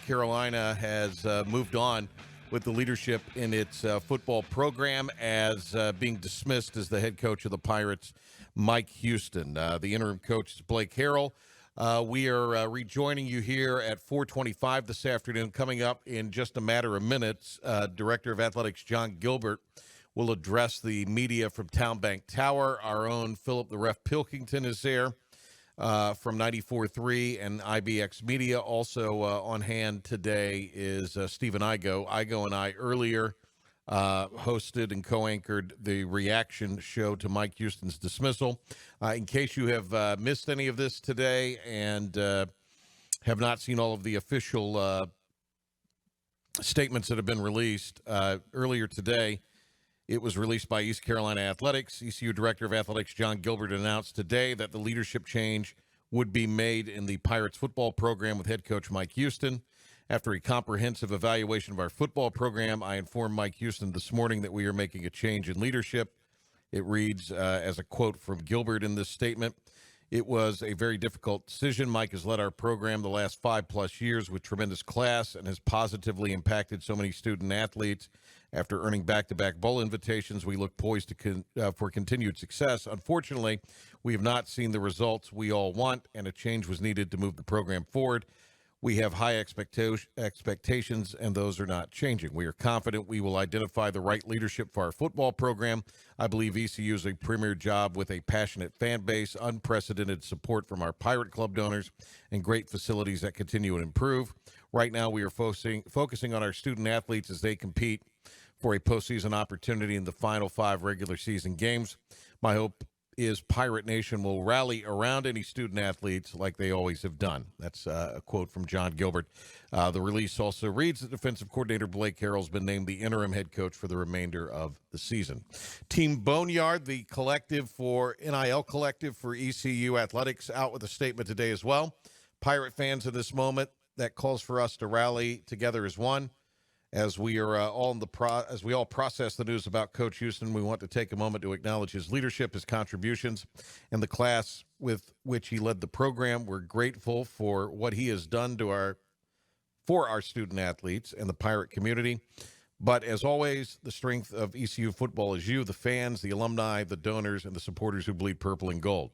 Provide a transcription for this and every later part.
Carolina has moved on with the leadership in its football program as being dismissed as the head coach of the Pirates, Mike Houston. The interim coach is Blake Harrell. We are rejoining you here at 4:25 this afternoon. Coming up in just a matter of minutes, Director of Athletics John Gilbert will address the media from Town Bank Tower. Our own Philip the Ref Pilkington is there from 94.3 and IBX Media. Also on hand today is Stephen Igo. Igo and I earlier hosted and co-anchored the reaction show to Mike Houston's dismissal. In case you have missed any of this today and have not seen all of the official statements that have been released, earlier today, it was released by East Carolina Athletics. ECU Director of Athletics John Gilbert announced today that the leadership change would be made in the Pirates football program with head coach Mike Houston. After a comprehensive evaluation of our football program, I informed Mike Houston this morning that we are making a change in leadership. It reads as a quote from Gilbert in this statement. It was a very difficult decision. Mike has led our program the last 5+ years with tremendous class and has positively impacted so many student athletes. After earning back-to-back bowl invitations, we look poised for continued success. Unfortunately, we have not seen the results we all want, and a change was needed to move the program forward. We have high expectations, and those are not changing. We are confident we will identify the right leadership for our football program. I believe ECU is a premier job with a passionate fan base, unprecedented support from our Pirate Club donors, and great facilities that continue to improve. Right now, we are focusing on our student athletes as they compete for a postseason opportunity in the final 5 regular season games. My hope is Pirate Nation will rally around any student athletes like they always have done. That's a quote from John Gilbert. The release also reads that defensive coordinator Blake Harrell has been named the interim head coach for the remainder of the season. Team Boneyard, the collective for NIL collective for ECU Athletics, out with a statement today as well. Pirate fans at this moment, that calls for us to rally together as one. As we are as we all process the news about Coach Houston, we want to take a moment to acknowledge his leadership, his contributions, and the class with which he led the program. We're grateful for what he has done for our student athletes and the Pirate community. But as always, the strength of ECU football is you, the fans, the alumni, the donors, and the supporters who bleed purple and gold.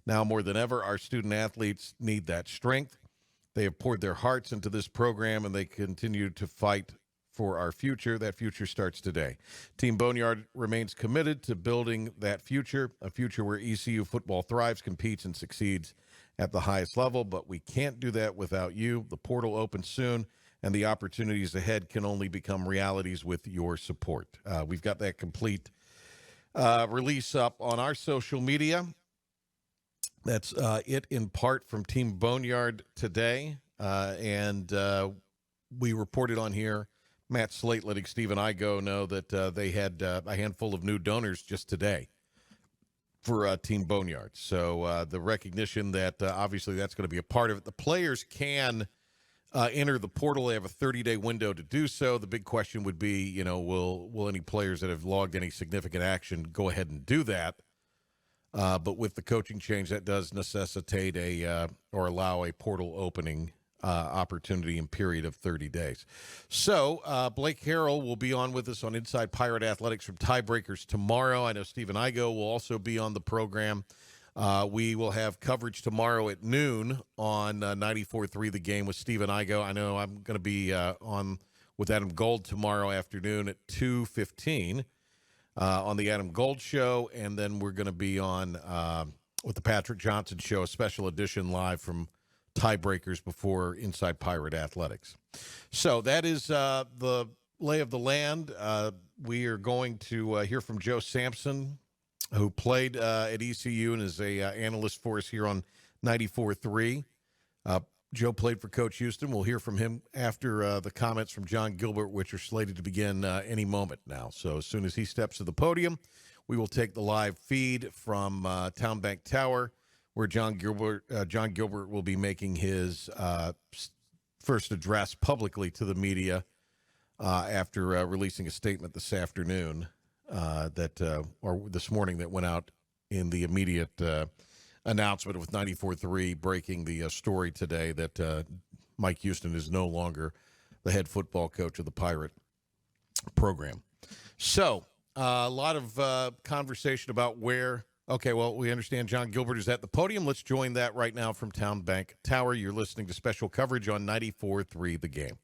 Now more than ever, our student athletes need that strength. They have poured their hearts into this program, and they continue to fight for our future. That future starts today. Team Boneyard remains committed to building that future, a future where ECU football thrives, competes, and succeeds at the highest level. But we can't do that without you. The portal opens soon, and the opportunities ahead can only become realities with your support. We've got that complete release up on our social media. That's it in part from Team Boneyard today. And we reported on here, Matt Slate letting Stephen Igo know that they had a handful of new donors just today for Team Boneyard. So the recognition that obviously that's going to be a part of it. The players can enter the portal. They have a 30-day window to do so. The big question would be, will any players that have logged any significant action go ahead and do that? But with the coaching change, that does necessitate or allow a portal opening opportunity and period of 30 days. So Blake Harrell will be on with us on Inside Pirate Athletics from Tiebreakers tomorrow. I know Stephen Igo will also be on the program. We will have coverage tomorrow at noon on 94.3 The Game with Stephen Igo. I know I'm going to be on with Adam Gold tomorrow afternoon at 2:15 on the Adam Gold Show, and then we're going to be on with the Patrick Johnson Show, a special edition live from Tiebreakers before Inside Pirate Athletics. So that is the lay of the land. We are going to hear from Joe Samson, who played at ECU and is a analyst for us here on 94.3. Joe played for Coach Houston. We'll hear from him after the comments from John Gilbert, which are slated to begin any moment now. So as soon as he steps to the podium, we will take the live feed from Town Bank Tower, where John Gilbert will be making his first address publicly to the media after releasing a statement this afternoon or this morning that went out in the immediate announcement with 94.3 breaking the story today that Mike Houston is no longer the head football coach of the Pirate program. So a lot of conversation about where. Okay, well, we understand John Gilbert is at the podium. Let's join that right now from Town Bank Tower. You're listening to special coverage on 94.3 The Game.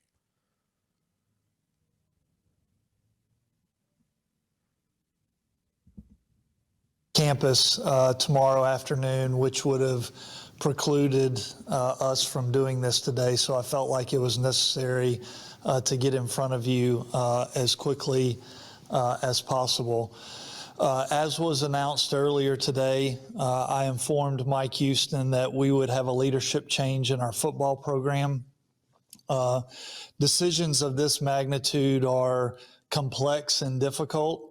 Campus tomorrow afternoon, which would have precluded us from doing this today. So I felt like it was necessary to get in front of you as quickly as possible. As was announced earlier today, I informed Mike Houston that we would have a leadership change in our football program. Decisions of this magnitude are complex and difficult.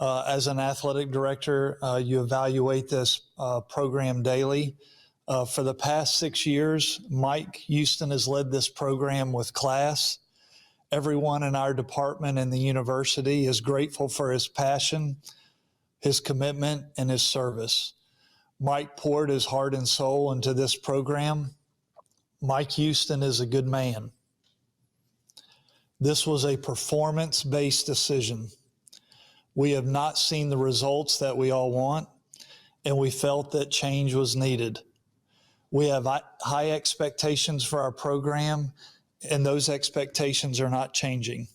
As an athletic director, you evaluate this program daily. For the past 6 years, Mike Houston has led this program with class. Everyone in our department and the university is grateful for his passion, his commitment, and his service. Mike poured his heart and soul into this program. Mike Houston is a good man. This was a performance-based decision. We have not seen the results that we all want, and we felt that change was needed. We have high expectations for our program, and those expectations are not changing.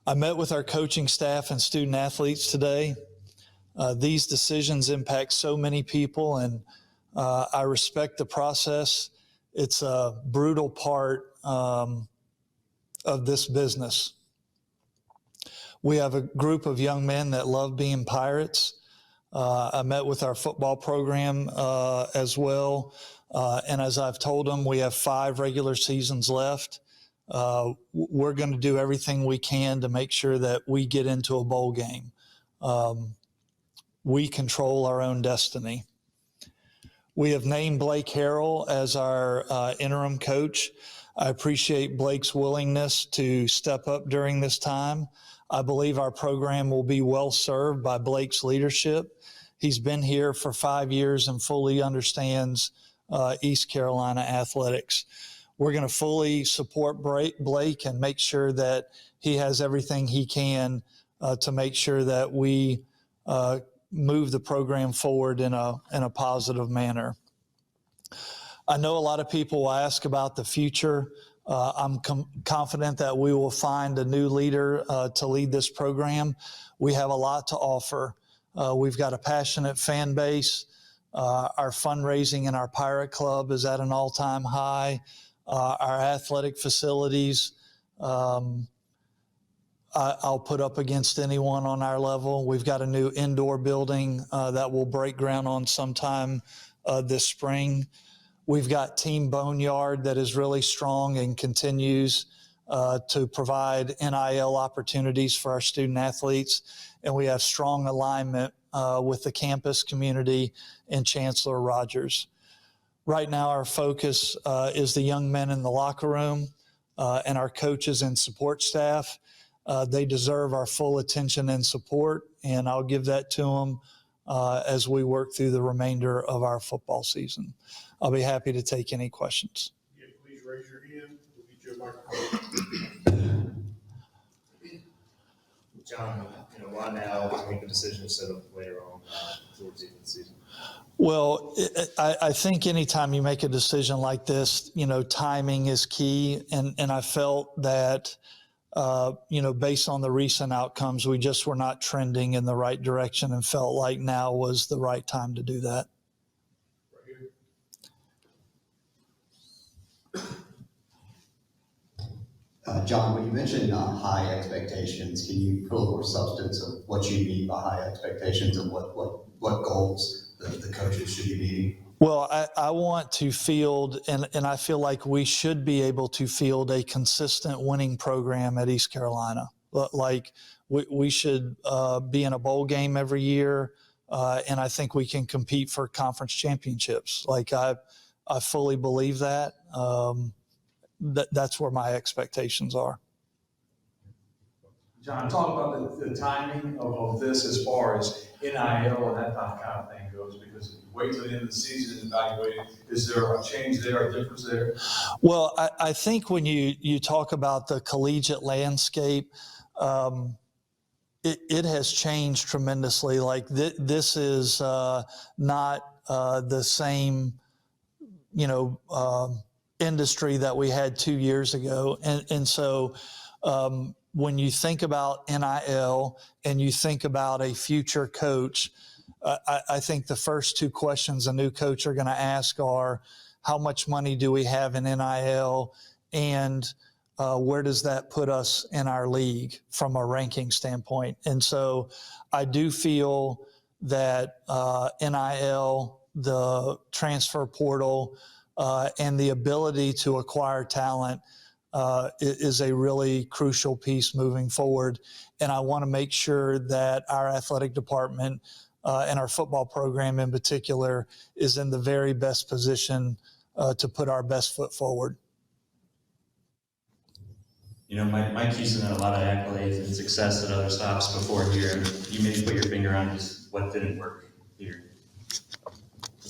I met with our coaching staff and student athletes today. These decisions impact so many people, and I respect the process. It's a brutal part of this business. We have a group of young men that love being Pirates. I met with our football program as well, and as I've told them, we have 5 regular seasons left. We're going to do everything we can to make sure that we get into a bowl game. We control our own destiny. We have named Blake Harrell as our interim coach. I appreciate Blake's willingness to step up during this time. I believe our program will be well served by Blake's leadership. He's been here for 5 years and fully understands East Carolina athletics. We're going to fully support Blake and make sure that he has everything he can to make sure that we move the program forward in a positive manner. I know a lot of people will ask about the future. I'm confident that we will find a new leader to lead this program. We have a lot to offer. We've got a passionate fan base. Our fundraising in our Pirate Club is at an all-time high. Our athletic facilities, I'll put up against anyone on our level. We've got a new indoor building that will break ground on sometime this spring. We've got Team Boneyard that is really strong and continues to provide NIL opportunities for our student athletes. And we have strong alignment with the campus community and Chancellor Rogers. Right now, our focus is the young men in the locker room and our coaches and support staff. They deserve our full attention and support, and I'll give that to them as we work through the remainder of our football season. I'll be happy to take any questions. Yeah, please raise your hand. We'll get you a microphone. John, why now to make the decision to set up later on towards the end of the season? Well, I think anytime you make a decision like this, timing is key. And I felt that, based on the recent outcomes, we just were not trending in the right direction and felt like now was the right time to do that. John, when you mentioned high expectations, can you put a little more substance of what you mean by high expectations and what goals the coaches should be meeting? Well, I want to field, and I feel like we should be able to field a consistent winning program at East Carolina. Like we should be in a bowl game every year, and I think we can compete for conference championships. Like I fully believe that. That's where my expectations are. John, talk about the timing of this as far as NIL and that kind of thing goes, because if you wait till the end of the season and evaluate, is there a change there, a difference there? Well, I think when you talk about the collegiate landscape, it has changed tremendously. Like this is not the same, industry that we had 2 years ago. And so when you think about NIL and you think about a future coach, I think the first two questions a new coach are going to ask are, how much money do we have in NIL, and where does that put us in our league from a ranking standpoint? And so I do feel that NIL, the transfer portal, and the ability to acquire talent is a really crucial piece moving forward. And I want to make sure that our athletic department and our football program in particular is in the very best position to put our best foot forward. Mike Houston had a lot of accolades and success at other stops before here. You maybe put your finger on just what didn't work here.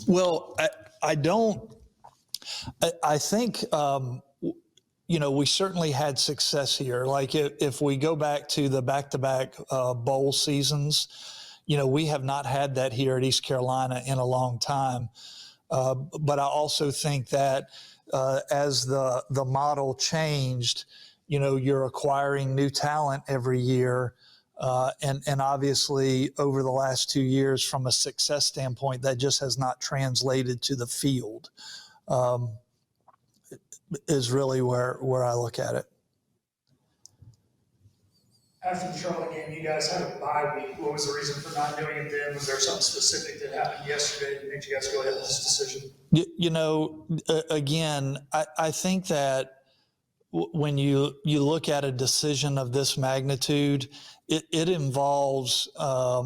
Well, I think, we certainly had success here. Like if we go back to the back-to-back bowl seasons, we have not had that here at East Carolina in a long time. But I also think that as the model changed, you're acquiring new talent every year. And obviously over the last 2 years, from a success standpoint, that just has not translated to the field, is really where I look at it. After the Charlotte game, you guys had a bye week. What was the reason for not doing it then? Was there something specific that happened yesterday that made you guys go ahead with this decision? Again, I think that when you look at a decision of this magnitude, it involves a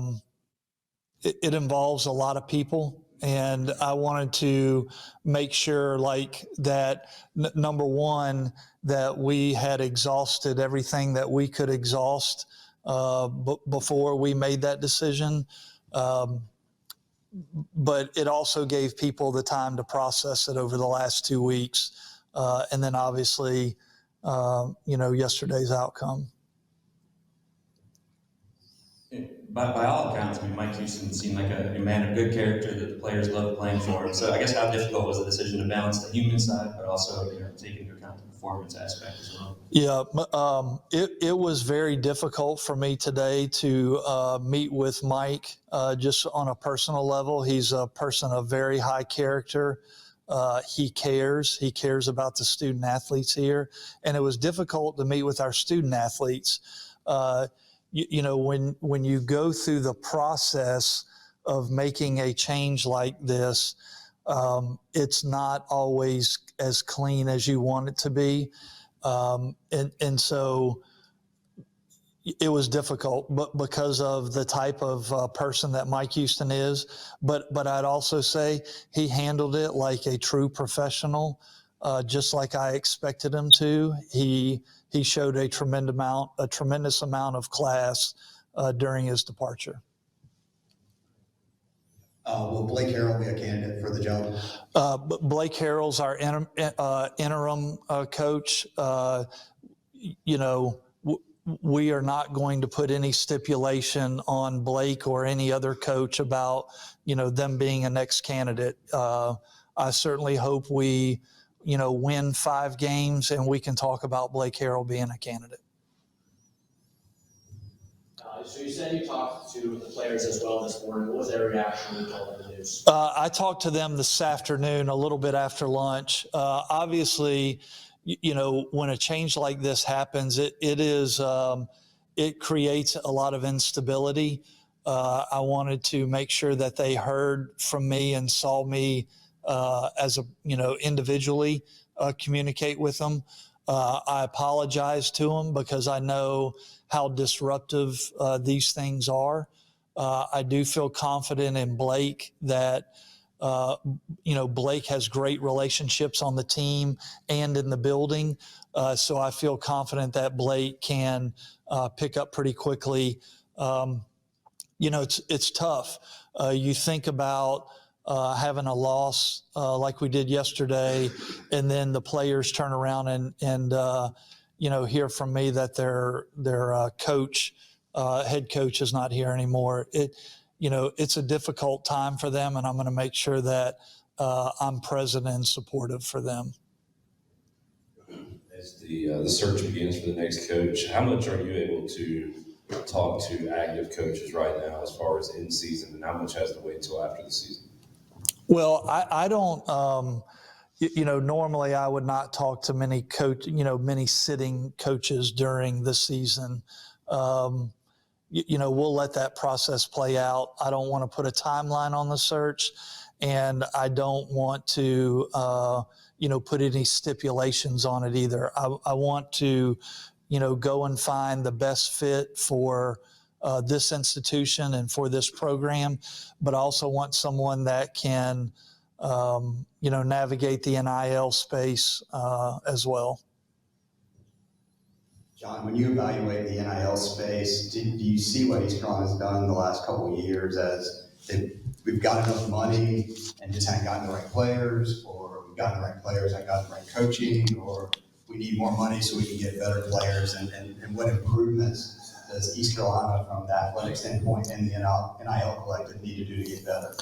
lot of people. And I wanted to make sure that, number one, that we had exhausted everything that we could exhaust before we made that decision. But it also gave people the time to process it over the last 2 weeks. And then obviously, yesterday's outcome. By all accounts, Mike Houston seemed like a man of good character that the players loved playing for him. So I guess how difficult was the decision to balance the human side, but also take into account the performance aspect as well? Yeah, it was very difficult for me today to meet with Mike just on a personal level. He's a person of very high character. He cares about the student athletes here. And it was difficult to meet with our student athletes. When you go through the process of making a change like this, it's not always as clean as you want it to be. And so it was difficult, but because of the type of person that Mike Houston is. But I'd also say he handled it like a true professional, just like I expected him to. He showed a tremendous amount of class during his departure. Will Blake Harrell be a candidate for the job? Blake Harrell's our interim coach. We are not going to put any stipulation on Blake or any other coach about, them being a next candidate. I certainly hope we, win 5 games and we can talk about Blake Harrell being a candidate. So you said you talked to the players as well this morning. What was their reaction when you told them the news? I talked to them this afternoon, a little bit after lunch. Obviously, when a change like this happens, it creates a lot of instability. I wanted to make sure that they heard from me and saw me as individually communicate with them. I apologize to them because I know how disruptive these things are. I do feel confident in Blake that Blake has great relationships on the team and in the building. So I feel confident that Blake can pick up pretty quickly. It's tough. You think about having a loss like we did yesterday, and then the players turn around and hear from me that their head coach is not here anymore. It's a difficult time for them, and I'm going to make sure that I'm present and supportive for them. As the search begins for the next coach, how much are you able to talk to active coaches right now as far as in season, and how much has to wait till after the season? Well, I don't. Normally I would not talk to many sitting coaches during the season. We'll let that process play out. I don't want to put a timeline on the search, and I don't want to, put any stipulations on it either. I want to, go and find the best fit for this institution and for this program, but I also want someone that can, navigate the NIL space as well. John, when you evaluate the NIL space, do you see what East Carolina has done in the last couple of years as we've got enough money and just haven't gotten the right players, or we've gotten the right players and gotten the right coaching, or we need more money so we can get better players, and what improvements does East Carolina from the athletic standpoint and the NIL collective need to do to get better?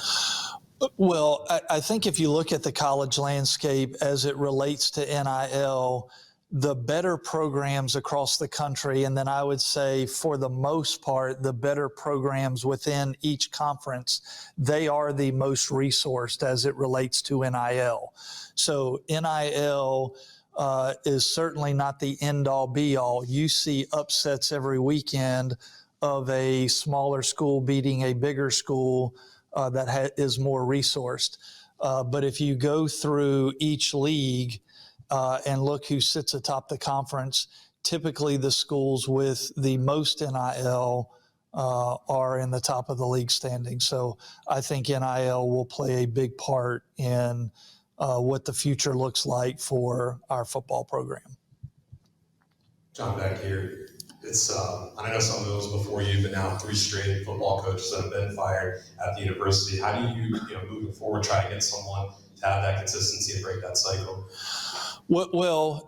Well, I think if you look at the college landscape as it relates to NIL, the better programs across the country, and then I would say for the most part, the better programs within each conference, they are the most resourced as it relates to NIL. So NIL is certainly not the end-all be-all. You see upsets every weekend of a smaller school beating a bigger school that is more resourced. But if you go through each league and look who sits atop the conference, typically the schools with the most NIL are in the top of the league standing. So I think NIL will play a big part in what the future looks like for our football program. John, back here. It's I know some of those before you, but now 3 straight football coaches that have been fired at the university. How do you, moving forward, try to get someone to have that consistency and break that cycle? Well,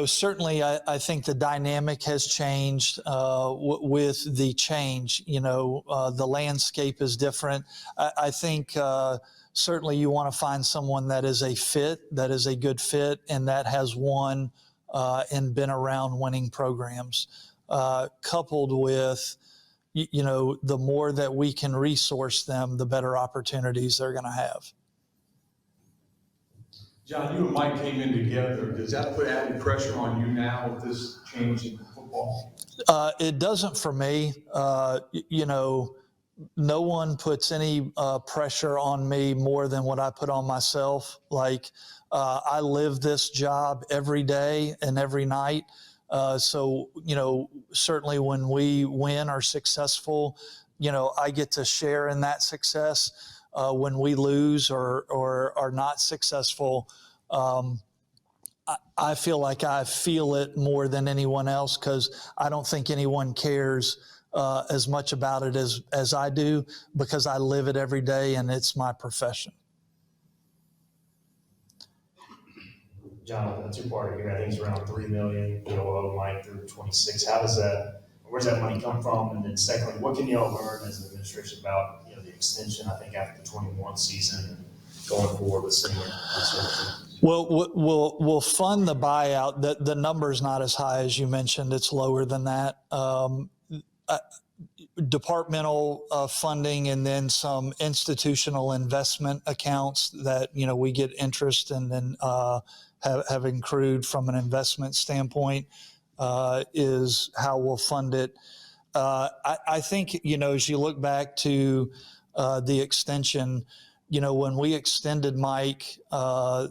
certainly I think the dynamic has changed with the change. The landscape is different. I think certainly you want to find someone that is a fit, that is a good fit, and that has won and been around winning programs. Coupled with, the more that we can resource them, the better opportunities they're going to have. John, you and Mike came in together. Does that put added pressure on you now with this change in football? It doesn't for me. No one puts any pressure on me more than what I put on myself. I live this job every day and every night. So certainly when we win or successful, I get to share in that success. When we lose or are not successful, I feel like I feel it more than anyone else, because I don't think anyone cares as much about it as I do, because I live it every day and it's my profession. John, a two-parter here. I think it's around $3 million, Mike, through 26. Where's that money come from? And then secondly, what can y'all learn as an administration about, the extension, I think, after the 21 season and going forward with similar? Well, we'll fund the buyout. The number's not as high as you mentioned. It's lower than that. Departmental funding, and then some institutional investment accounts that, we get interest and then have accrued from an investment standpoint is how we'll fund it. I think, as you look back to the extension, when we extended Mike, a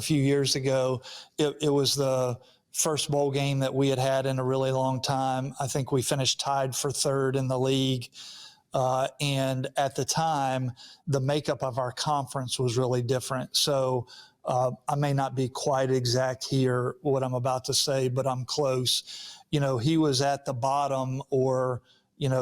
few years ago, it was the first bowl game that we had in a really long time. I think we finished tied for third in the league. And at the time, the makeup of our conference was really different. So I may not be quite exact here what I'm about to say, but I'm close. He was at the bottom or,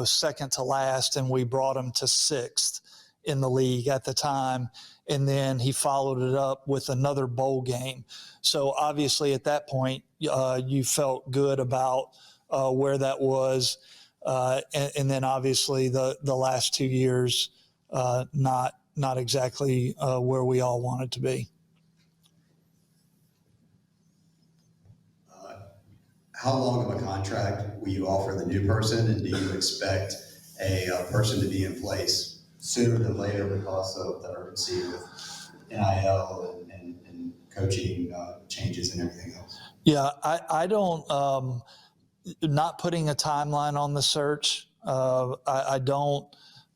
second to last, and we brought him to sixth in the league at the time. And then he followed it up with another bowl game. So obviously at that point, you felt good about where that was. And then obviously the last 2 years, not exactly where we all wanted to be. How long of a contract will you offer the new person, and do you expect a person to be in place sooner than later because of the urgency with NIL and coaching changes and everything else? Yeah, I don't, not putting a timeline on the search. I don't,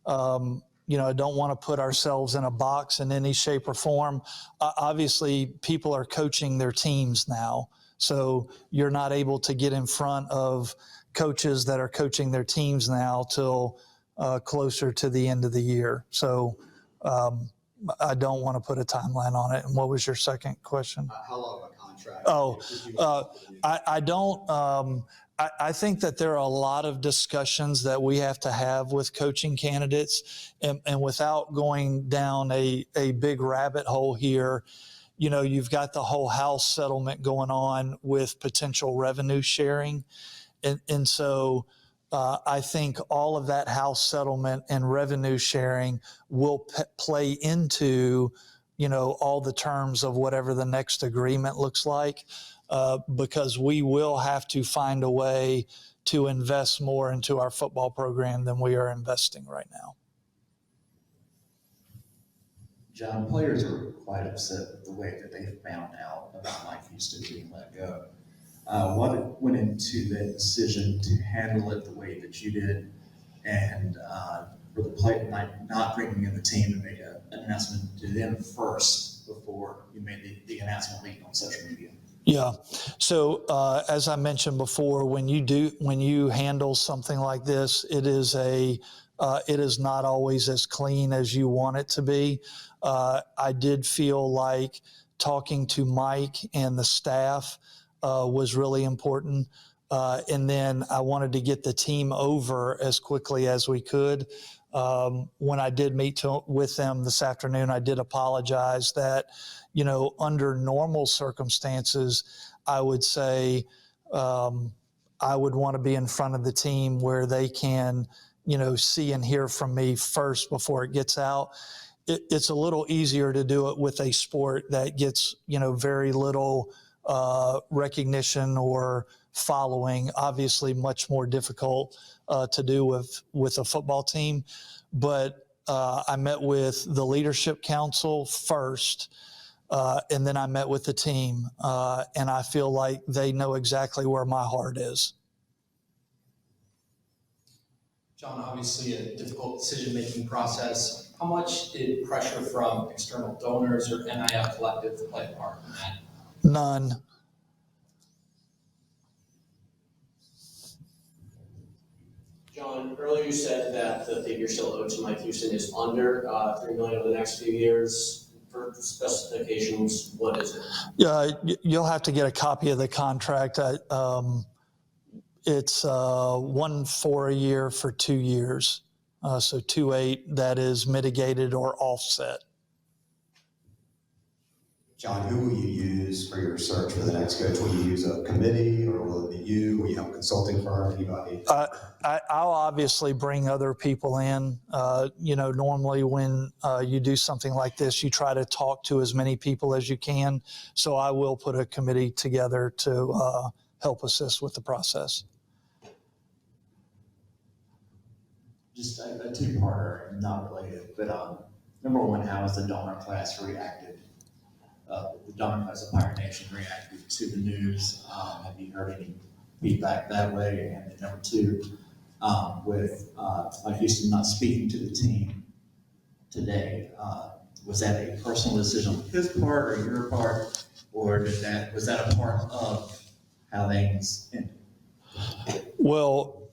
I don't want to put ourselves in a box in any shape or form. Obviously, people are coaching their teams now. So you're not able to get in front of coaches that are coaching their teams now till closer to the end of the year. So I don't want to put a timeline on it. And what was your second question? How long of a contract? I don't. I think that there are a lot of discussions that we have to have with coaching candidates, and without going down a big rabbit hole here, you've got the whole house settlement going on with potential revenue sharing. And so I think all of that house settlement and revenue sharing will play into, all the terms of whatever the next agreement looks like, because we will have to find a way to invest more into our football program than we are investing right now. John, players are quite upset with the way that they found out about Mike Houston being let go. What went into that decision to handle it the way that you did, and for the player not bringing in the team and make an announcement to them first before you made the announcement leak on social media? Yeah. So as I mentioned before, when you handle something like this, it is not always as clean as you want it to be. I did feel like talking to Mike and the staff was really important. And then I wanted to get the team over as quickly as we could. When I did meet with them this afternoon, I did apologize that, under normal circumstances, I would say I would want to be in front of the team where they can, see and hear from me first before it gets out. It's a little easier to do it with a sport that gets, very little recognition or following. Obviously much more difficult to do with a football team. But I met with the leadership council first, and then I met with the team, and I feel like they know exactly where my heart is. John, obviously a difficult decision-making process. How much did pressure from external donors or NIL Collective play a part in that? None. John, earlier you said that the figure still owed to Mike Houston is under $3 million over the next few years. For specifications, what is it? Yeah, you'll have to get a copy of the contract. It's 1.4 a year for 2 years. So 2.8 that is mitigated or offset. John, who will you use for your search for the next coach? Will you use a committee, or will it be you? Will you have a consulting firm? Anybody? I'll obviously bring other people in. Normally when you do something like this, you try to talk to as many people as you can. So I will put a committee together to help assist with the process. Just a two-parter, not related, but number one, how has the donor class reacted? The donor class of Pirate Nation reacted to the news. Have you heard any feedback that way? And then number two, with Mike Houston not speaking to the team today, was that a personal decision on his part or your part, or was that a part of how things ended? Well,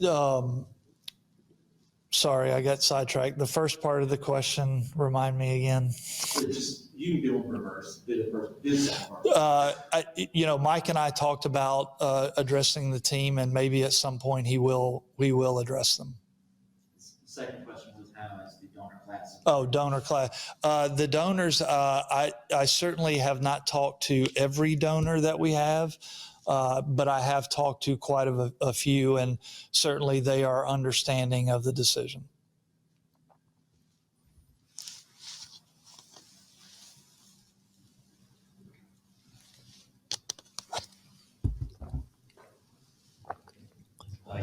Sorry, I got sidetracked. The first part of the question, remind me again. Just, you can do reverse. Do the second part. Mike and I talked about addressing the team, and maybe at some point we will address them. Second question was, how is the donor class? Oh, donor class. The donors, I certainly have not talked to every donor that we have, but I have talked to quite a few, and certainly they are understanding of the decision.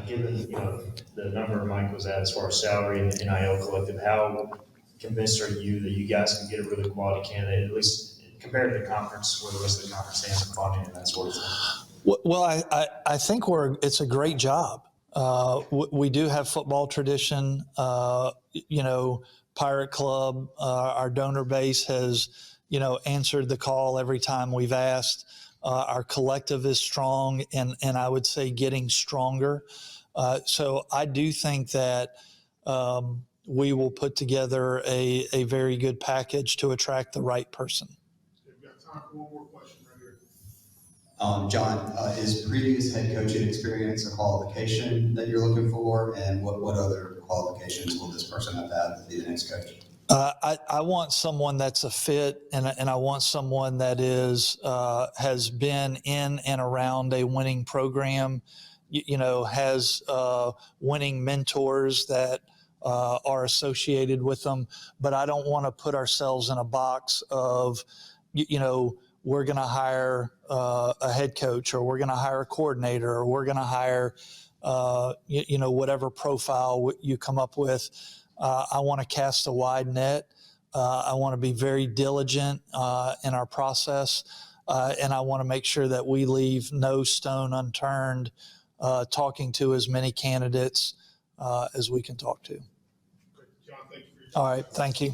Given the number Mike was at as far as salary and the NIL collective, how convinced are you that you guys can get a really quality candidate, at least compared to the conference, where the rest of the conference stands in funding and that sort of thing? Well, I think it's a great job. We do have football tradition. Pirate Club, our donor base has, answered the call every time we've asked. Our collective is strong and I would say getting stronger. So I do think that we will put together a very good package to attract the right person. We've got time for one more question right here. John, is previous head coaching experience a qualification that you're looking for? And what other qualifications will this person have to have to be the next coach? I want someone that's a fit, and I want someone that has been in and around a winning program, has winning mentors that are associated with them. But I don't want to put ourselves in a box of, we're going to hire a head coach, or we're going to hire a coordinator, or we're going to hire, whatever profile you come up with. I want to cast a wide net. I want to be very diligent in our process, and I want to make sure that we leave no stone unturned, talking to as many candidates as we can talk to. John, thank you for your time. All right, thank you.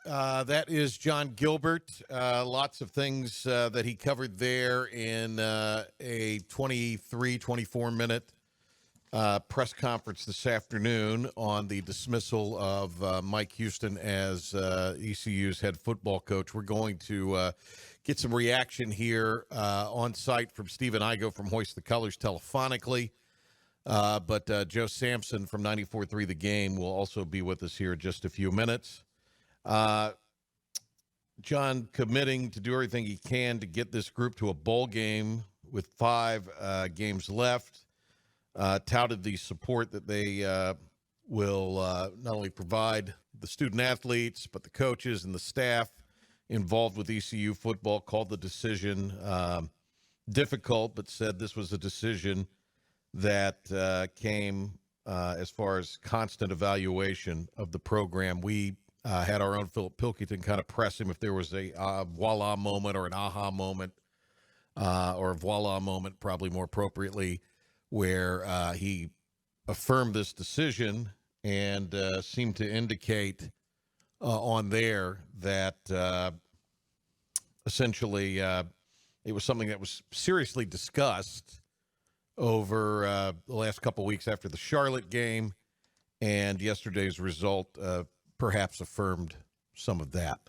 That is John Gilbert. Lots of things that he covered there in a 23, 24-minute press conference this afternoon on the dismissal of Mike Houston as ECU's head football coach. We're going to get some reaction here on site from Stephen Igo from Hoist the Colors telephonically. But Joe Samson from 94.3 The Game will also be with us here in just a few minutes. John committing to do everything he can to get this group to a bowl game with 5 games left. Touted the support that they will not only provide the student athletes, but the coaches and the staff involved with ECU football. Called the decision difficult, but said this was a decision that came as far as constant evaluation of the program. We had our own Philip Pilkington kind of press him if there was a voila moment or an aha moment, or a voila moment, probably more appropriately, where he affirmed this decision and seemed to indicate on there that essentially it was something that was seriously discussed over the last couple weeks after the Charlotte game, and yesterday's result perhaps affirmed some of that.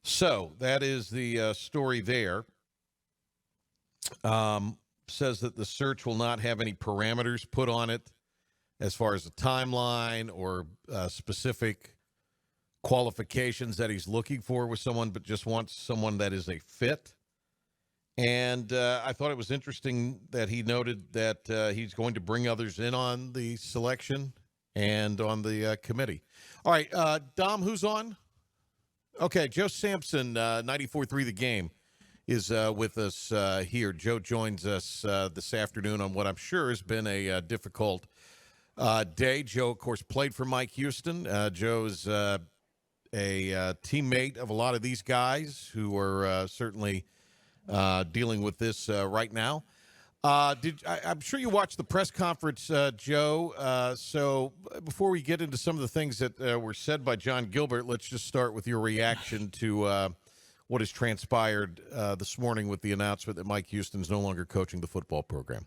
So that is the story there. Says that the search will not have any parameters put on it as far as a timeline or specific qualifications that he's looking for with someone, but just wants someone that is a fit. And I thought it was interesting that he noted that he's going to bring others in on the selection and on the committee. All right, Dom, who's on? Okay, Joe Samson, 94.3 The Game, is with us here. Joe joins us this afternoon on what I'm sure has been a difficult day. Joe, of course, played for Mike Houston. Joe's a teammate of a lot of these guys who are certainly dealing with this right now. I'm sure you watched the press conference, Joe. So before we get into some of the things that were said by John Gilbert, let's just start with your reaction to what has transpired this morning with the announcement that Mike Houston is no longer coaching the football program.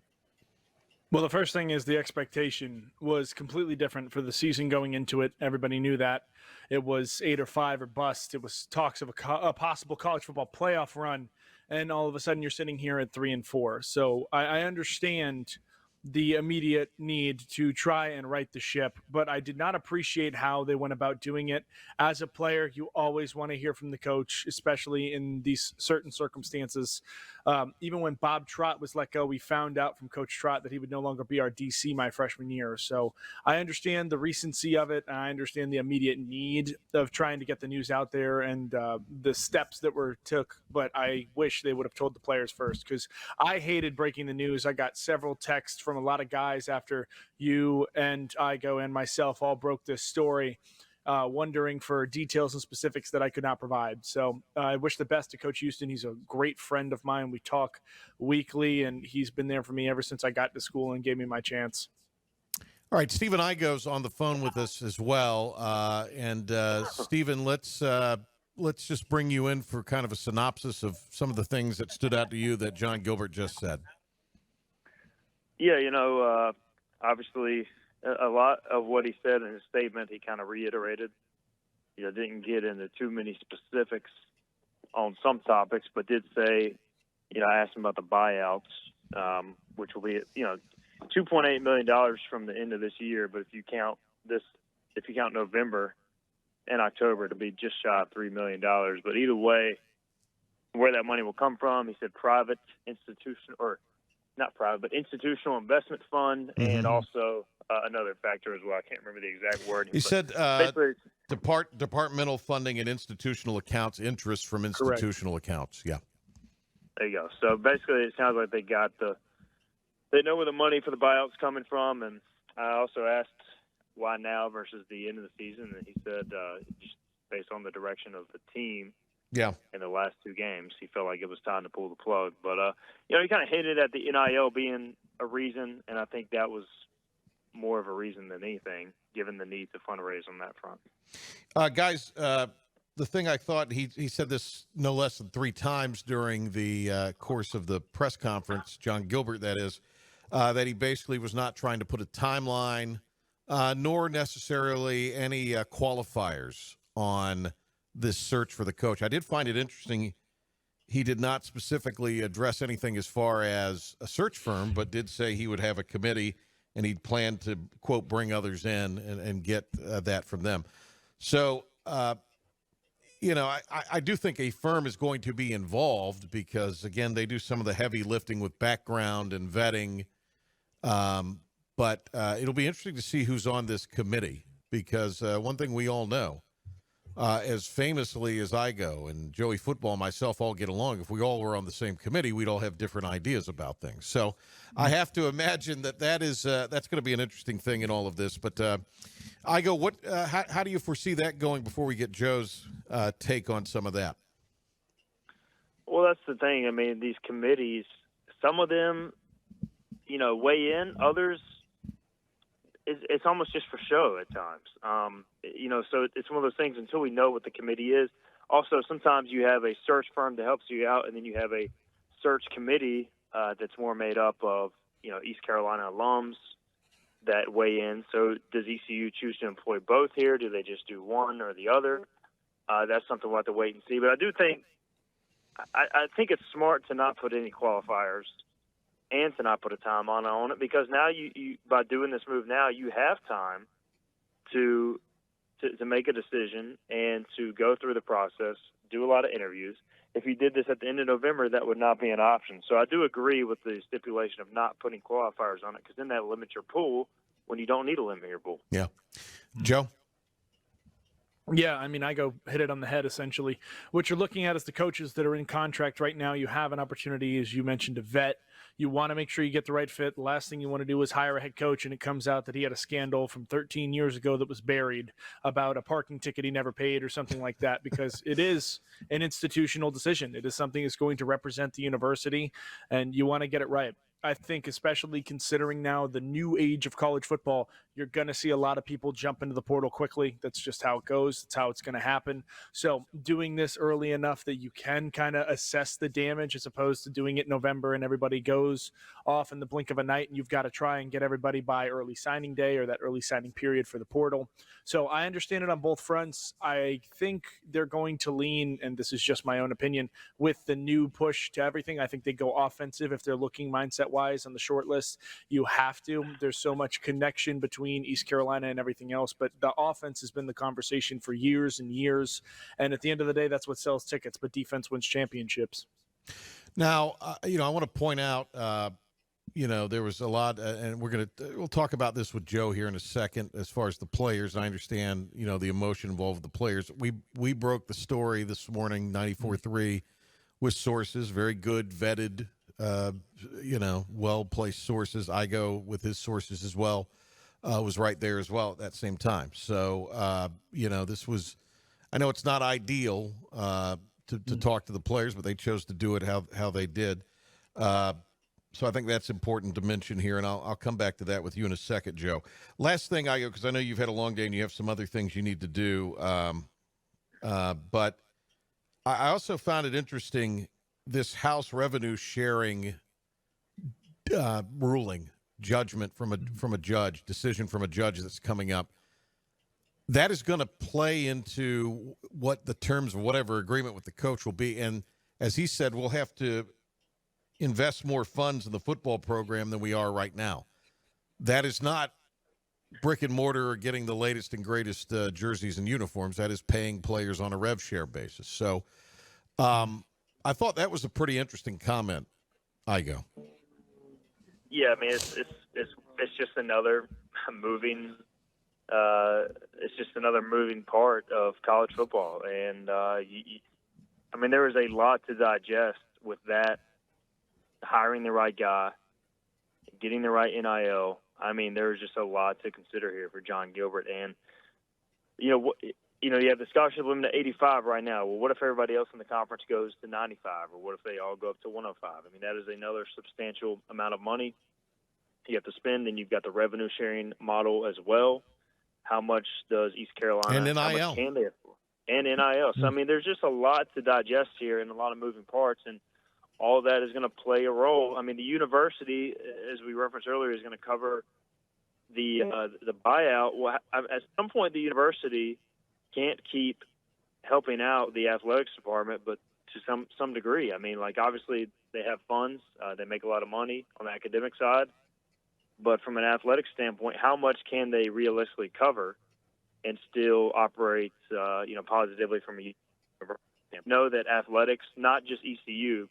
Well, the first thing is the expectation was completely different for the season going into it. Everybody knew that. It was 8 or 5 or bust. It was talks of a possible college football playoff run. And all of a sudden you're sitting here at 3 and 4. So I understand the immediate need to try and right the ship, but I did not appreciate how they went about doing it. As a player, you always want to hear from the coach, especially in these certain circumstances. Even when Bob Trott was let go, we found out from Coach Trott that he would no longer be our DC my freshman year. So I understand the recency of it, and I understand the immediate need of trying to get the news out there and the steps that were took, but I wish they would have told the players first, because I hated breaking the news. I got several texts from a lot of guys after you and Igo and myself all broke this story, wondering for details and specifics that I could not provide. So I wish the best to Coach Houston. He's a great friend of mine. We talk weekly, and he's been there for me ever since I got to school and gave me my chance. All right, Stephen Igo's on the phone with us as well. Stephen, let's just bring you in for kind of a synopsis of some of the things that stood out to you that John Gilbert just said. Yeah, obviously a lot of what he said in his statement, he kind of reiterated. Didn't get into too many specifics on some topics, but did say, I asked him about the buyouts, which will be, $2.8 million from the end of this year. But if you count November and October, it'll be just shy of $3 million. But either way, where that money will come from, he said institutional investment fund, and also another factor as well. I can't remember the exact word. He said departmental funding and institutional accounts, interest from institutional accounts. Yeah. There you go. So basically, it sounds like they know where the money for the buyout's coming from. And I also asked why now versus the end of the season, and he said just based on the direction of the team. Yeah. In the last 2 games, he felt like it was time to pull the plug. But, he kind of hinted at the NIL being a reason, and I think that was more of a reason than anything, given the need to fundraise on that front. Guys, the thing I thought, he said this no less than 3 times during the course of the press conference, John Gilbert, that is, that he basically was not trying to put a timeline, nor necessarily any qualifiers on this search for the coach. I did find it interesting. He did not specifically address anything as far as a search firm, but did say he would have a committee and he'd plan to, quote, bring others in and get that from them. So, I do think a firm is going to be involved because, again, they do some of the heavy lifting with background and vetting. But it'll be interesting to see who's on this committee because one thing we all know, as famously as I go and Joey Football and myself all get along, if we all were on the same committee, we'd all have different ideas about things. So I have to imagine that's going to be an interesting thing in all of this. But how do you foresee that going before we get Joe's take on some of that? Well, that's the thing. I mean, these committees, some of them, weigh in. Others, it's almost just for show at times. So it's one of those things until we know what the committee is. Also, sometimes you have a search firm that helps you out, and then you have a search committee that's more made up of, East Carolina alums that weigh in. So does ECU choose to employ both here? Do they just do one or the other? That's something we'll have to wait and see. But I do think I think it's smart to not put any qualifiers and to not put a timeline on it, because now you by doing this move now, you have time to make a decision and to go through the process, do a lot of interviews. If you did this at the end of November, that would not be an option. So I do agree with the stipulation of not putting qualifiers on it, because then that limits your pool when you don't need to limit your pool. Yeah. Joe? Yeah, I mean, I go hit it on the head, essentially. What you're looking at is the coaches that are in contract right now. You have an opportunity, as you mentioned, to vet. You want to make sure you get the right fit. The last thing you want to do is hire a head coach, and it comes out that he had a scandal from 13 years ago that was buried about a parking ticket he never paid or something like that, because it is an institutional decision. It is something that's going to represent the university, and you want to get it right. I think, especially considering now the new age of college football, you're going to see a lot of people jump into the portal quickly. That's just how it goes. That's how it's going to happen. So doing this early enough that you can kind of assess the damage as opposed to doing it in November and everybody goes off in the blink of a night and you've got to try and get everybody by early signing day or that early signing period for the portal. So I understand it on both fronts. I think they're going to lean, and this is just my own opinion, with the new push to everything. I think they go offensive if they're looking mindset-wise on the short list. You have to. There's so much connection between East Carolina and everything else, but the offense has been the conversation for years and years, and at the end of the day, that's what sells tickets, but defense wins championships. Now, I want to point out, there was a lot, and we'll talk about this with Joe here in a second as far as the players. I understand, the emotion involved with the players. We broke the story this morning, 94.3, with sources, very good, vetted, well-placed sources. I go with his sources as well, was right there as well at that same time. So, this was, I know it's not ideal to talk to the players, but they chose to do it how they did. So I think that's important to mention here, and I'll come back to that with you in a second, Joe. Last thing, because I know you've had a long day and you have some other things you need to do, but I also found it interesting, this House revenue sharing judgment from a judge, decision from a judge that's coming up. That is going to play into what the terms of whatever agreement with the coach will be, and as he said, we'll have to invest more funds in the football program than we are right now. That is not brick and mortar or getting the latest and greatest jerseys and uniforms. That is paying players on a rev share basis. So I thought that was a pretty interesting comment, Igo. Yeah, I mean, it's just another moving part of college football. And, there is a lot to digest with that. Hiring the right guy, getting the right NIL. There's just a lot to consider here for John Gilbert. And, you have the scholarship limit at 85 right now. Well, what if everybody else in the conference goes to 95? Or what if they all go up to 105? That is another substantial amount of money you have to spend. And you've got the revenue sharing model as well. How much does East Carolina, and NIL. How much can they afford? And NIL. So, there's just a lot to digest here and a lot of moving parts. And all of that is going to play a role. The university, as we referenced earlier, is going to cover the buyout. Well, at some point, the university can't keep helping out the athletics department, but to some degree. Obviously, they have funds. They make a lot of money on the academic side. But from an athletic standpoint, how much can they realistically cover and still operate, positively from a university standpoint? Know that athletics, not just ECU,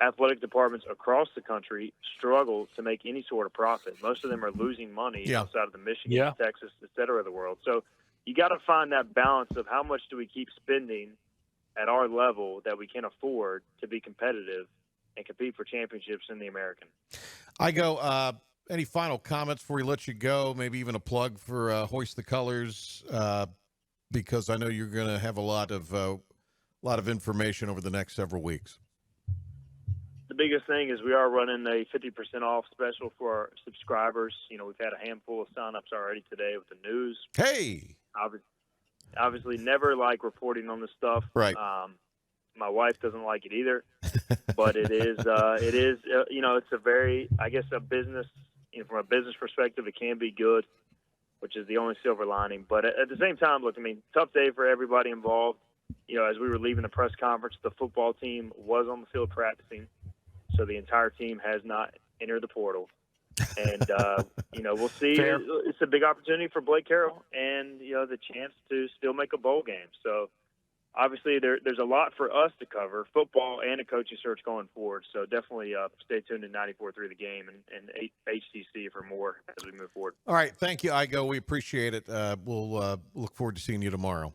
athletic departments across the country struggle to make any sort of profit. Most of them are losing money outside of the Michigan, Texas, et cetera, of the world. So you got to find that balance of how much do we keep spending at our level that we can afford to be competitive and compete for championships in the American. Any final comments before we let you go? Maybe even a plug for Hoist the Colors, because I know you're going to have a lot of information over the next several weeks. The biggest thing is we are running a 50% off special for our subscribers. We've had a handful of signups already today with the news. Hey! Obviously never like reporting on this stuff. Right. My wife doesn't like it either, but it's a very, a business, from a business perspective, it can be good, which is the only silver lining. But at the same time, look, tough day for everybody involved. As we were leaving the press conference, the football team was on the field practicing. So the entire team has not entered the portal. And, we'll see. Fair. It's a big opportunity for Blake Carroll and, the chance to still make a bowl game. So, obviously, there's a lot for us to cover, football and a coaching search going forward. So, definitely stay tuned to 94.3 The Game and HTC for more as we move forward. All right. Thank you, Igo. We appreciate it. We'll look forward to seeing you tomorrow.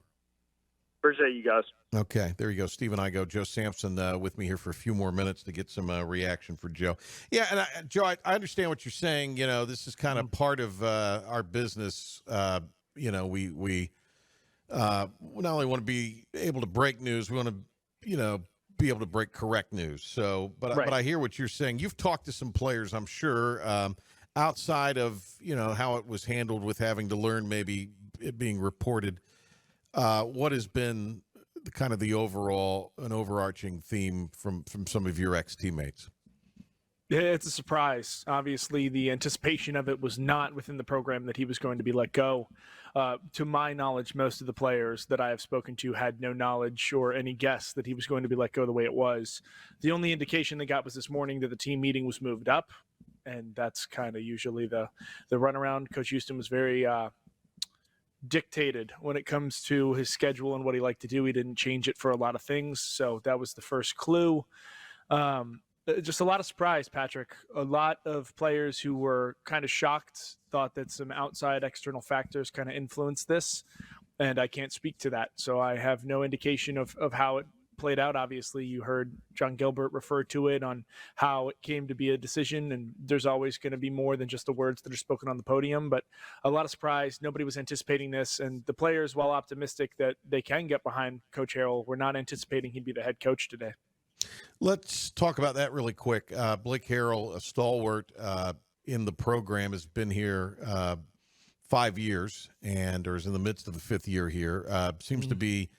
Appreciate you guys. Okay, there you go. Stephen Igo, Joe Samson with me here for a few more minutes to get some reaction for Joe. Yeah, and Joe, I understand what you're saying. This is kind of part of our business. We not only want to be able to break news, we want to, be able to break correct news. So, but Right. but I hear what you're saying. You've talked to some players, I'm sure, outside of how it was handled with having to learn maybe it being reported. What has been kind of the overarching theme from some of your ex-teammates? It's a surprise. Obviously, the anticipation of it was not within the program that he was going to be let go. To my knowledge, most of the players that I have spoken to had no knowledge or any guess that he was going to be let go the way it was. The only indication they got was this morning that the team meeting was moved up, and that's kind of usually the runaround. Coach Houston was very dictated when it comes to his schedule and what he liked to do. He didn't change it for a lot of things, so that was the first clue. Just a lot of surprise, Patrick. A lot of players who were kind of shocked thought that some outside external factors kind of influenced this, and I can't speak to that. So I have no indication of how it played out. Obviously, you heard John Gilbert refer to it on how it came to be a decision, and there's always going to be more than just the words that are spoken on the podium, but a lot of surprise. Nobody was anticipating this, and the players, while optimistic that they can get behind Coach Harrell, were not anticipating he'd be the head coach today. Let's talk about that really quick. Blake Harrell, a stalwart in the program, has been here 5 years or is in the midst of the fifth year here. Seems to be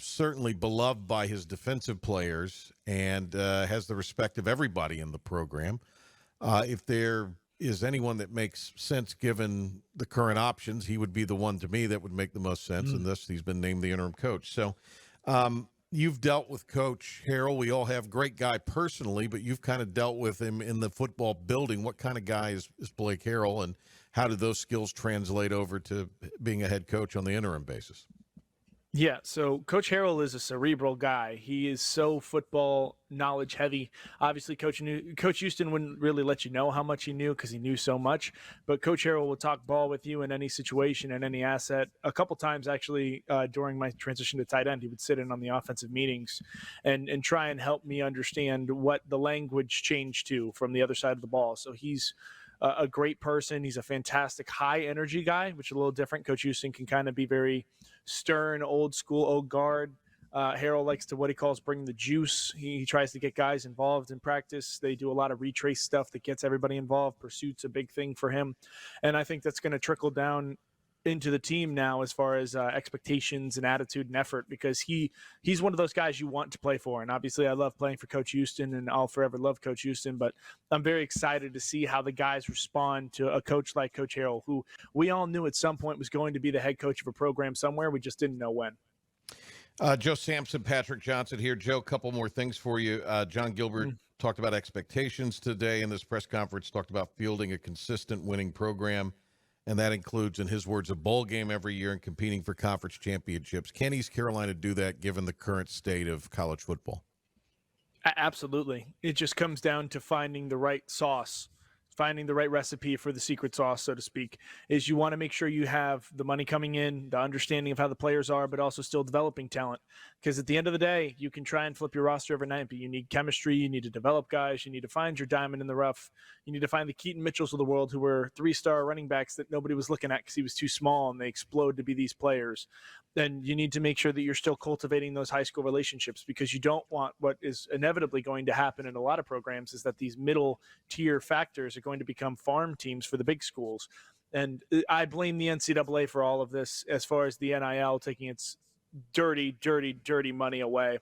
certainly beloved by his defensive players and has the respect of everybody in the program. If there is anyone that makes sense given the current options, he would be the one to me that would make the most sense, and thus he's been named the interim coach. So you've dealt with Coach Harrell. We all have. Great guy personally, but you've kind of dealt with him in the football building. What kind of guy is Blake Harrell, and how do those skills translate over to being a head coach on the interim basis? Yeah, so Coach Harrell is a cerebral guy. He is so football knowledge heavy. Obviously, Coach Houston wouldn't really let you know how much he knew because he knew so much. But Coach Harrell will talk ball with you in any situation and any asset. A couple times, actually, during my transition to tight end, he would sit in on the offensive meetings and try and help me understand what the language changed to from the other side of the ball. So he's a great person. He's a fantastic high energy guy, which is a little different. Coach Houston can kind of be very stern, old school, old guard. Harrell likes to what he calls bring the juice. He tries to get guys involved in practice. They do a lot of retrace stuff that gets everybody involved. Pursuit's a big thing for him. And I think that's going to trickle down into the team now as far as expectations and attitude and effort, because he's one of those guys you want to play for. And obviously I love playing for Coach Houston, and I'll forever love Coach Houston, but I'm very excited to see how the guys respond to a coach like Coach Harrell, who we all knew at some point was going to be the head coach of a program somewhere. We just didn't know when. Joe Samson, Patrick Johnson here. Joe, a couple more things for you. John Gilbert talked about expectations today in this press conference, talked about fielding a consistent winning program. And that includes, in his words, a bowl game every year and competing for conference championships. Can East Carolina do that given the current state of college football? Absolutely. It just comes down to finding the right sauce, finding the right recipe for the secret sauce, so to speak. Is you want to make sure you have the money coming in, the understanding of how the players are, but also still developing talent. Because at the end of the day, you can try and flip your roster overnight, but you need chemistry, you need to develop guys, you need to find your diamond in the rough, you need to find the Keaton Mitchells of the world who were 3-star running backs that nobody was looking at because he was too small, and they explode to be these players. Then you need to make sure that you're still cultivating those high school relationships, because you don't want what is inevitably going to happen in a lot of programs is that these middle tier factors are going to become farm teams for the big schools. And I blame the NCAA for all of this as far as the NIL taking its dirty, dirty, dirty money away.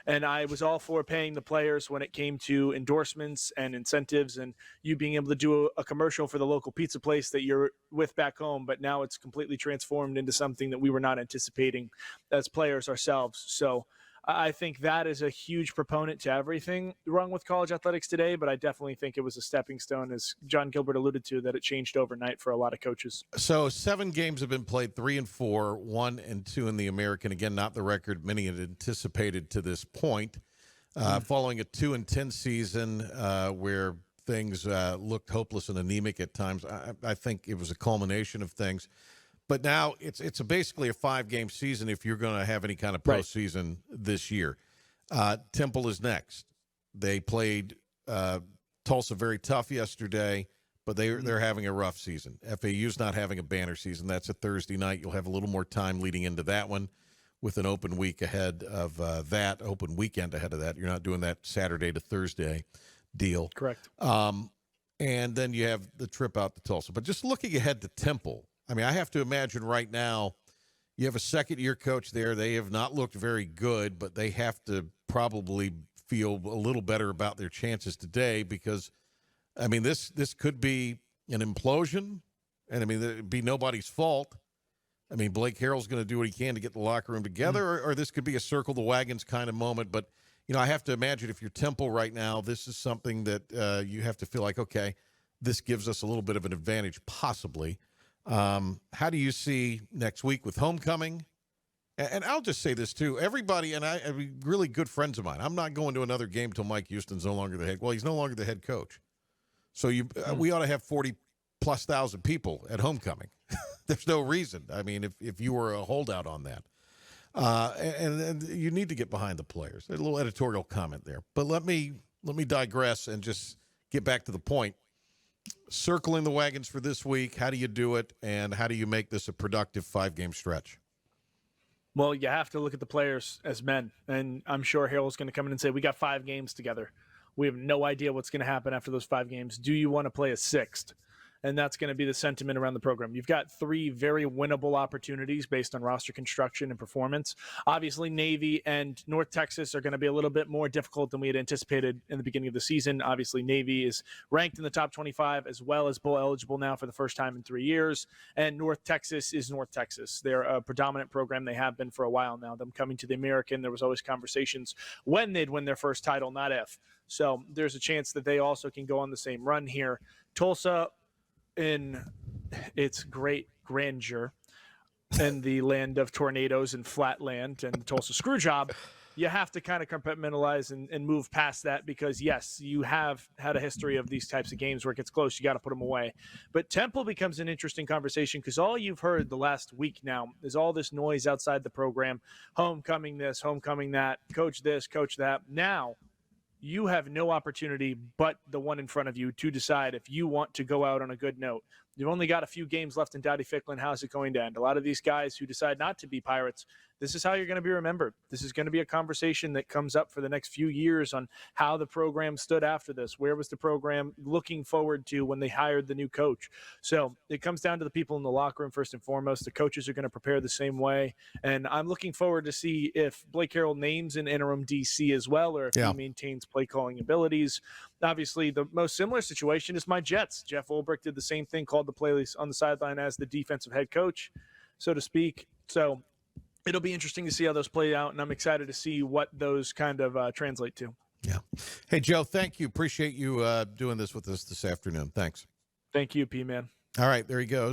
And I was all for paying the players when it came to endorsements and incentives and you being able to do a commercial for the local pizza place that you're with back home. But now it's completely transformed into something that we were not anticipating as players ourselves. So I think that is a huge proponent to everything wrong with college athletics today, but I definitely think it was a stepping stone, as John Gilbert alluded to, that it changed overnight for a lot of coaches. So 7 games have been played, 3-4, 1-2 in the American. Again, not the record many had anticipated to this point. Following a 2-10 season where things looked hopeless and anemic at times, I think it was a culmination of things. But now it's basically a 5-game season if you're going to have any kind of postseason this year. Temple is next. They played Tulsa very tough yesterday, but they're having a rough season. FAU's not having a banner season. That's a Thursday night. You'll have a little more time leading into that one. with an open week ahead of that, open weekend ahead of that. You're not doing that Saturday to Thursday deal. Correct. And then you have the trip out to Tulsa. But just looking ahead to Temple, I mean, I have to imagine right now you have a second-year coach there. They have not looked very good, but they have to probably feel a little better about their chances today because, I mean, this could be an implosion, and, I mean, it'd be nobody's fault. I mean, Blake Harrell's going to do what he can to get the locker room together, or this could be a circle the wagons kind of moment. But, you know, I have to imagine if you're Temple right now, this is something that you have to feel like, okay, this gives us a little bit of an advantage possibly. How do you see next week with homecoming? And I'll just say this, too. Everybody, and I mean, really good friends of mine, I'm not going to another game till Mike Houston's no longer the head. Well, he's no longer the head coach. So we ought to have 40-plus thousand people at homecoming. There's no reason. I mean, if you were a holdout on that. And you need to get behind the players. A little editorial comment there. But let me digress and just get back to the point. Circling the wagons for this week, how do you do it, and how do you make this a productive 5-game stretch? Well, you have to look at the players as men, and I'm sure Harold's going to come in and say, we got 5 games together. We have no idea what's going to happen after those 5 games. Do you want to play a 6th? And that's going to be the sentiment around the program. You've got 3 very winnable opportunities based on roster construction and performance. Obviously, Navy and North Texas are going to be a little bit more difficult than we had anticipated in the beginning of the season. Obviously, Navy is ranked in the top 25 as well as bowl eligible now for the first time in 3 years. And North Texas is North Texas. They're a predominant program. They have been for a while now. Them coming to the American, there was always conversations when they'd win their first title, not if. So there's a chance that they also can go on the same run here. Tulsa, in its great grandeur in the land of tornadoes and flatland and the Tulsa screw job, you have to kind of compartmentalize and move past that because, yes, you have had a history of these types of games where it gets close, you got to put them away. But Temple becomes an interesting conversation because all you've heard the last week now is all this noise outside the program, homecoming this, homecoming that, coach this, coach that. Now, you have no opportunity but the one in front of you to decide if you want to go out on a good note. You've only got a few games left in Dowdy-Ficklin. How's it going to end? A lot of these guys who decide not to be Pirates, this is how you're going to be remembered. This is going to be a conversation that comes up for the next few years on how the program stood after this. Where was the program looking forward to when they hired the new coach? So it comes down to the people in the locker room first and foremost. The coaches are going to prepare the same way. And I'm looking forward to see if Blake Harrell names an interim DC as well, or if he maintains play calling abilities. Obviously, the most similar situation is my Jets. Jeff Ulbrich did the same thing, called the plays on the sideline as the defensive head coach, so to speak. So it'll be interesting to see how those play out, and I'm excited to see what those kind of translate to. Yeah. Hey, Joe, thank you. Appreciate you doing this with us this afternoon. Thanks. Thank you, P-Man. All right, there he goes.